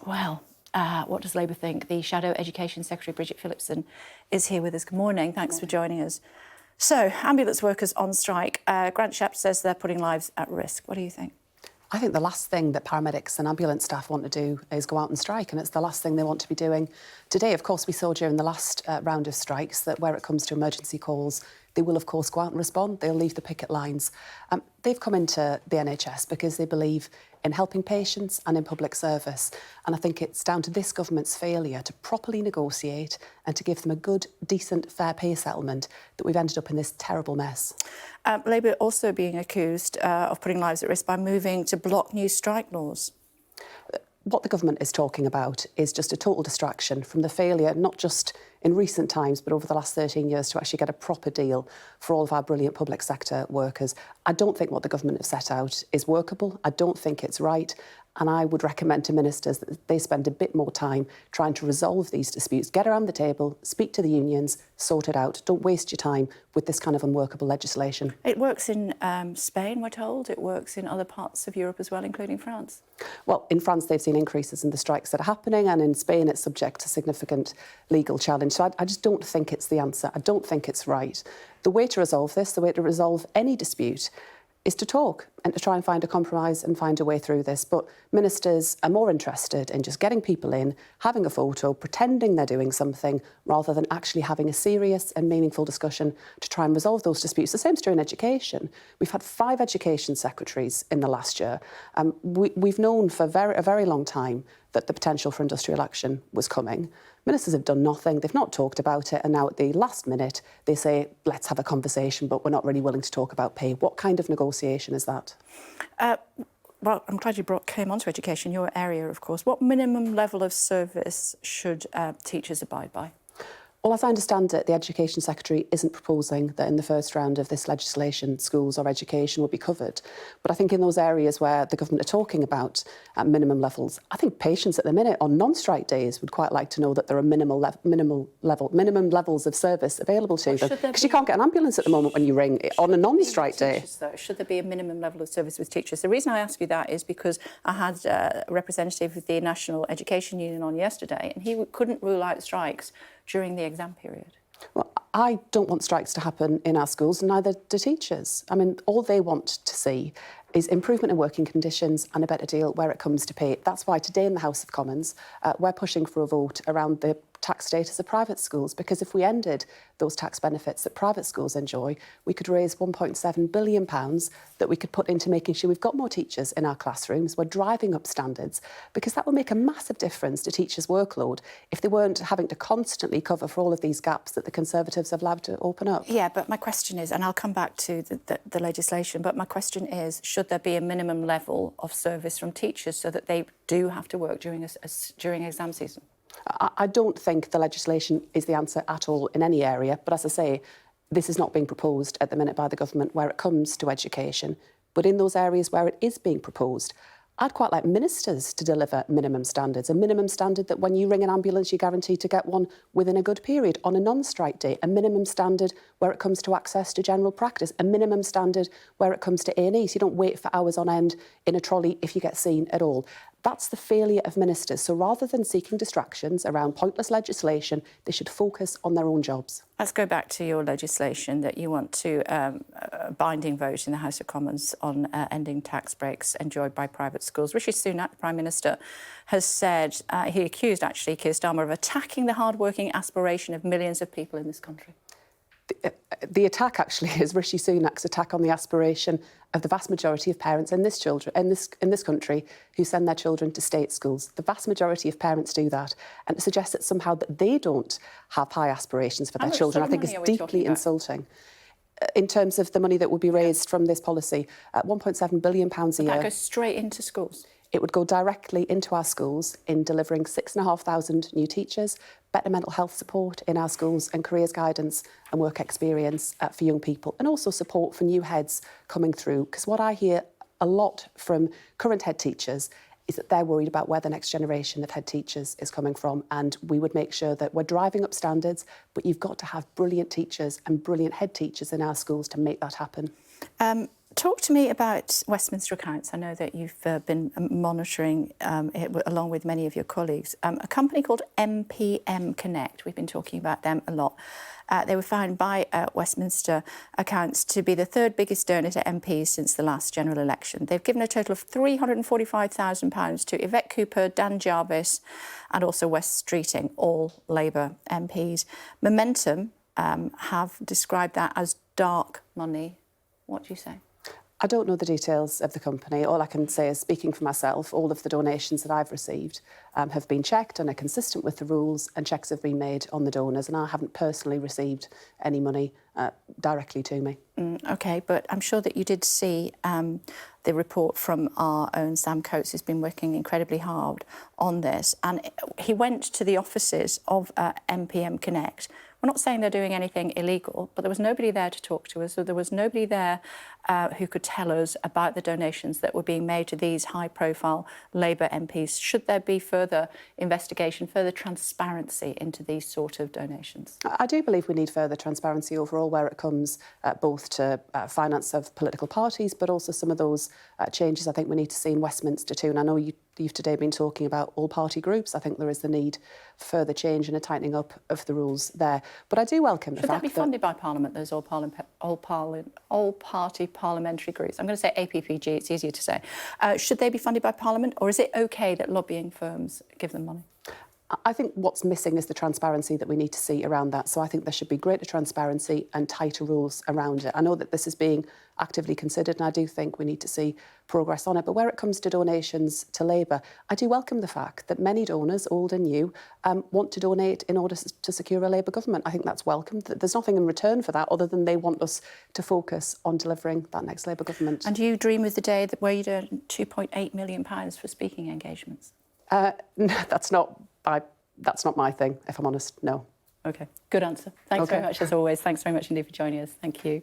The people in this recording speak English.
Well, what does Labour think? The Shadow Education Secretary Bridget Phillipson is here with us. Good morning. Thanks for joining us. So, ambulance workers on strike. Grant Shapps says they're putting lives at risk. What do you think? I think the last thing that paramedics and ambulance staff want to do is go out and strike, and it's the last thing they want to be doing today. Of course, we saw during the last round of strikes that where it comes to emergency calls, they will, of course, go out and respond. They'll leave the picket lines. They've come into the NHS because they believe in helping patients and in public service. And I think it's down to this government's failure to properly negotiate and to give them a good, decent, fair pay settlement that we've ended up in this terrible mess. Labour also being accused of putting lives at risk by moving to block new strike laws. What the government is talking about is just a total distraction from the failure, not just in recent times, but over the last 13 years to actually get a proper deal for all of our brilliant public sector workers. I don't think what the government have set out is workable. I don't think it's right. And I would recommend to ministers that they spend a bit more time trying to resolve these disputes, get around the table, speak to the unions, sort it out. Don't waste your time with this kind of unworkable legislation. It works in Spain, we're told. It works in other parts of Europe as well, including France. Well, in France, they've seen increases in the strikes that are happening, and in Spain, it's subject to significant legal challenge. So I just don't think it's the answer. I don't think it's right. The way to resolve this, the way to resolve any dispute, is to talk and to try and find a compromise and find a way through this. But ministers are more interested in just getting people in, having a photo, pretending they're doing something, rather than actually having a serious and meaningful discussion to try and resolve those disputes. The same's true in education. We've had 5 education secretaries in the last year. We've known for a very long time that the potential for industrial action was coming. Ministers have done nothing, they've not talked about it, and now at the last minute they say, let's have a conversation, but we're not really willing to talk about pay. What kind of negotiation is that? Well, I'm glad you came onto education, your area, of course. What minimum level of service should teachers abide by? Well, as I understand it, the Education Secretary isn't proposing that in the first round of this legislation, schools or education will be covered. But I think in those areas where the government are talking about minimum levels, I think patients at the minute on non-strike days would quite like to know that there are minimum levels of service available to them. Because you can't get an ambulance at the moment when you ring on a non-strike day. Should there be a minimum level of service with teachers? The reason I ask you that is because I had a representative of the National Education Union on yesterday, and he couldn't rule out strikes during the exam period. Well, I don't want strikes to happen in our schools, and neither do teachers. I mean, all they want to see is improvement in working conditions and a better deal where it comes to pay. That's why today in the House of Commons, we're pushing for a vote around the tax status of private schools, because if we ended those tax benefits that private schools enjoy, we could raise £1.7 billion that we could put into making sure we've got more teachers in our classrooms. We're driving up standards, because that will make a massive difference to teachers' workload if they weren't having to constantly cover for all of these gaps that the Conservatives have allowed to open up. Yeah, but my question is, and I'll come back to the legislation, but my question is, should there be a minimum level of service from teachers so that they do have to work during exam season? I don't think the legislation is the answer at all in any area, but as I say, this is not being proposed at the minute by the government where it comes to education. But in those areas where it is being proposed, I'd quite like ministers to deliver minimum standards, a minimum standard that when you ring an ambulance, you're guaranteed to get one within a good period on a non-strike day, a minimum standard where it comes to access to general practice, a minimum standard where it comes to A&E, so you don't wait for hours on end in a trolley if you get seen at all. That's the failure of ministers. So rather than seeking distractions around pointless legislation, they should focus on their own jobs. Let's go back to your legislation that you want to a binding vote in the House of Commons on ending tax breaks enjoyed by private schools. Rishi Sunak, the Prime Minister, has said, he accused actually Keir Starmer of attacking the hard-working aspiration of millions of people in this country. The attack actually is Rishi Sunak's attack on the aspiration of the vast majority of parents in this country who send their children to state schools. The vast majority of parents do that, and to suggest that somehow that they don't have high aspirations for their children, I think is deeply insulting. In terms of the money that would be raised from this policy, £1.7 billion a year. That goes straight into schools? It would go directly into our schools in delivering 6,500 new teachers, better mental health support in our schools, and careers guidance and work experience for young people, and also support for new heads coming through. Because what I hear a lot from current head teachers is that they're worried about where the next generation of head teachers is coming from, and we would make sure that we're driving up standards, but you've got to have brilliant teachers and brilliant head teachers in our schools to make that happen. Talk to me about Westminster accounts. I know that you've been monitoring it along with many of your colleagues. A company called MPM Connect, we've been talking about them a lot. They were found by Westminster accounts to be the third biggest donor to MPs since the last general election. They've given a total of £345,000 to Yvette Cooper, Dan Jarvis and also Wes Streeting, all Labour MPs. Momentum have described that as dark money. What do you say? I don't know the details of the company. All I can say is, speaking for myself, all of the donations that I've received have been checked and are consistent with the rules, and checks have been made on the donors, and I haven't personally received any money directly to me. OK, but I'm sure that you did see the report from our own Sam Coates, who's been working incredibly hard on this, and he went to the offices of MPM Connect. We're not saying they're doing anything illegal, but there was nobody there to talk to us. So there was nobody there who could tell us about the donations that were being made to these high-profile Labour MPs. Should there be further investigation, further transparency into these sort of donations? I do believe we need further transparency overall where it comes both to finance of political parties, but also some of those changes I think we need to see in Westminster too. And I know you've today been talking about all party groups. I think there is the need for further change and a tightening up of the rules there. But I do welcome the fact that... Should that be funded by Parliament, those all-party parliamentary groups? I'm going to say APPG, it's easier to say. Should they be funded by Parliament, or is it OK that lobbying firms give them money? I think what's missing is the transparency that we need to see around that. So I think there should be greater transparency and tighter rules around it. I know that this is being actively considered, and I do think we need to see progress on it. But where it comes to donations to Labour, I do welcome the fact that many donors, old and new, want to donate in order to secure a Labour government. I think that's welcome. There's nothing in return for that other than they want us to focus on delivering that next Labour government. And do you dream of the day where you earn £2.8 million for speaking engagements? That's not my thing, if I'm honest, no. OK, good answer. Thanks very much, as always. Thanks very much indeed for joining us. Thank you.